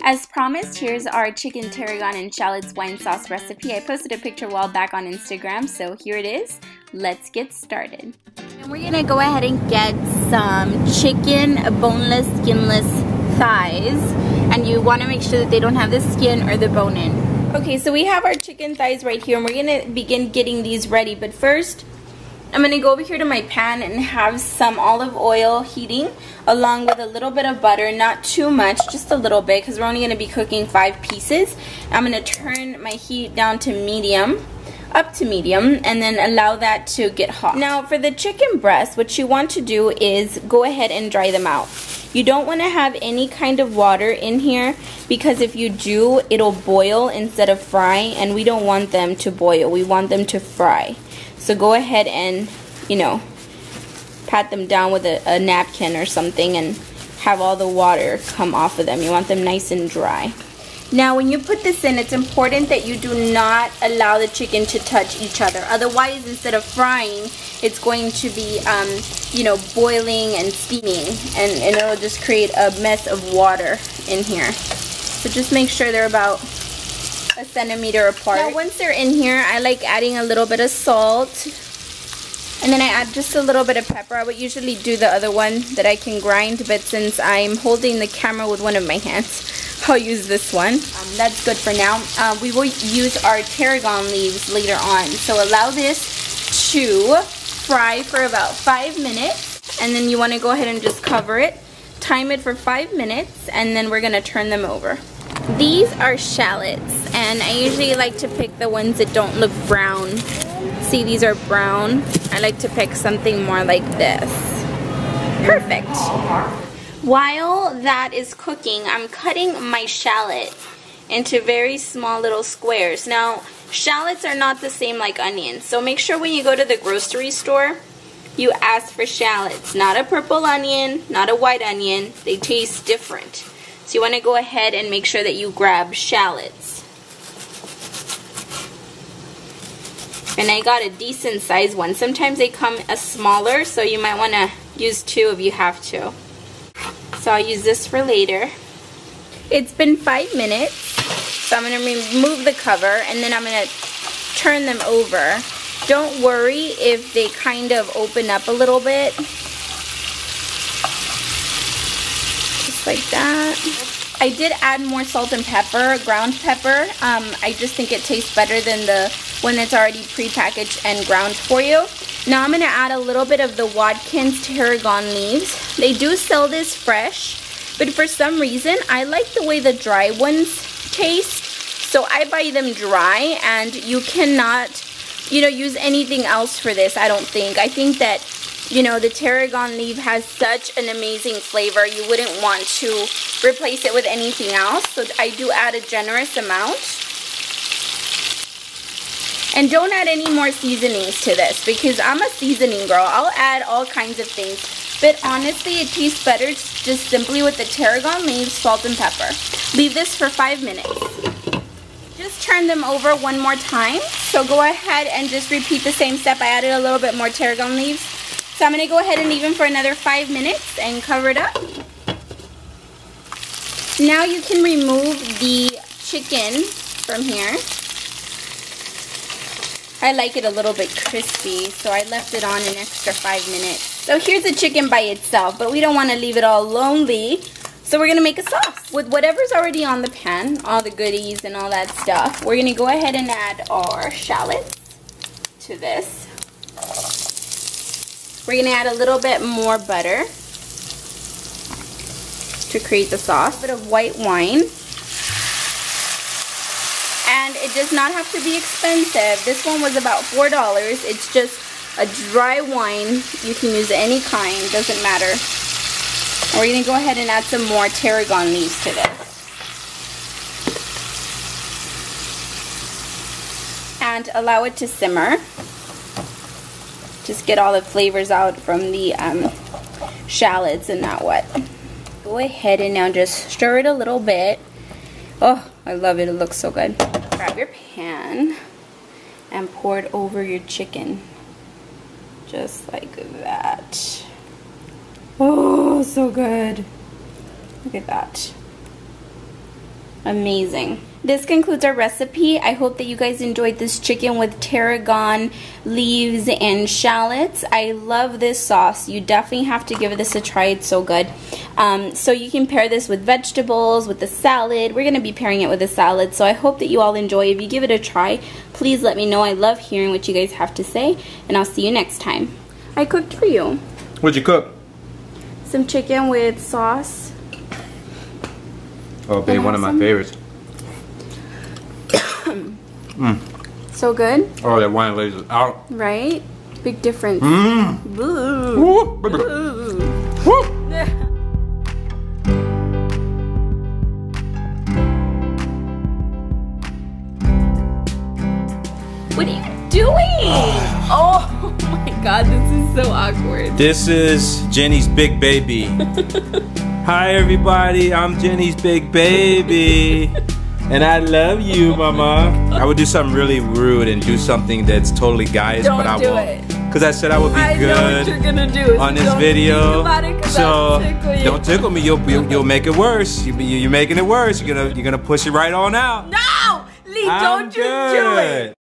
As promised, here's our chicken tarragon and shallots wine sauce recipe. I posted a picture a while back on Instagram, so here it is. Let's get started. And we're gonna go ahead and get some chicken boneless, skinless thighs. And you wanna make sure that they don't have the skin or the bone in. Okay, so we have our chicken thighs right here, and we're gonna begin getting these ready. But first, I'm going to go over here to my pan and have some olive oil heating along with a little bit of butter, not too much, just a little bit because we're only going to be cooking 5 pieces. I'm going to turn my heat down to medium, up to medium, and then allow that to get hot. Now for the chicken breasts, what you want to do is go ahead and dry them out. You don't want to have any kind of water in here because if you do, it'll boil instead of fry, and we don't want them to boil. We want them to fry. So go ahead and, you know, pat them down with a napkin or something and have all the water come off of them. You want them nice and dry. Now when you put this in, it's important that you do not allow the chicken to touch each other. Otherwise, instead of frying, it's going to be, you know, boiling and steaming, and it'll just create a mess of water in here. So just make sure they're about a centimeter apart. Now once they're in here, I like adding a little bit of salt, and then I add just a little bit of pepper. I would usually do the other one that I can grind, but since I'm holding the camera with one of my hands, I'll use this one. That's good for now. We will use our tarragon leaves later on, so allow this to fry for about 5 minutes, and then you want to go ahead and just cover it, time it for 5 minutes, and then we're going to turn them over. These are shallots, and I usually like to pick the ones that don't look brown. See, these are brown. I like to pick something more like this. Perfect. While that is cooking, I'm cutting my shallot into very small little squares. Now, shallots are not the same like onions, so make sure when you go to the grocery store, you ask for shallots. Not a purple onion, not a white onion. They taste different. So you want to go ahead and make sure that you grab shallots. And I got a decent sized one. Sometimes they come as smaller, so you might want to use 2 if you have to. So I'll use this for later. It's been 5 minutes, so I'm going to remove the cover, and then I'm going to turn them over. Don't worry if they kind of open up a little bit. Like that. I did add more salt and pepper, ground pepper. I just think it tastes better than the one that's already pre-packaged and ground for you. Now I'm going to add a little bit of the Watkins tarragon leaves. They do sell this fresh, but for some reason I like the way the dry ones taste, so I buy them dry, and you cannot, you know, use anything else for this, I don't think. I think that, you know, the tarragon leaf has such an amazing flavor, you wouldn't want to replace it with anything else. So I do add a generous amount. And don't add any more seasonings to this, because I'm a seasoning girl. I'll add all kinds of things. But honestly, it tastes better just simply with the tarragon leaves, salt, and pepper. Leave this for 5 minutes. Just turn them over one more time. So go ahead and just repeat the same step. I added a little bit more tarragon leaves. So I'm going to go ahead and leave them for another 5 minutes and cover it up. Now you can remove the chicken from here. I like it a little bit crispy, so I left it on an extra 5 minutes. So here's the chicken by itself, but we don't want to leave it all lonely. So we're going to make a sauce. With whatever's already on the pan, all the goodies and all that stuff, we're going to go ahead and add our shallots to this. We're going to add a little bit more butter to create the sauce. A bit of white wine. And it does not have to be expensive. This one was about $4. It's just a dry wine. You can use any kind, doesn't matter. And we're going to go ahead and add some more tarragon leaves to this. And allow it to simmer. Just get all the flavors out from the shallots and not what. Go ahead and now just stir it a little bit. Oh, I love it. It looks so good. Grab your pan and pour it over your chicken. Just like that. Oh, so good. Look at that. Amazing. This concludes our recipe. I hope that you guys enjoyed this chicken with tarragon leaves and shallots. I love this sauce. You definitely have to give this a try. It's so good. So you can pair this with vegetables, with a salad. We're going to be pairing it with a salad. So I hope that you all enjoy. If you give it a try, please let me know. I love hearing what you guys have to say. And I'll see you next time. I cooked for you. What'd you cook? Some chicken with sauce. Oh, babe, one of my favorites. So good. Oh, that wine lays it out. Right? Big difference. Boo. Woo. Boo. Woo. What are you doing? Oh my god, this is so awkward. This is Jenny's big baby. Hi everybody, I'm Jenny's big baby. And I love you, mama. I would do something really rude and do something that's totally guys, but I won't. Because I said I would be good know what you're gonna do, on this video. So don't tickle me, you'll make it worse. You're making it worse. You're gonna push it right on out. No! Lee, don't you do it!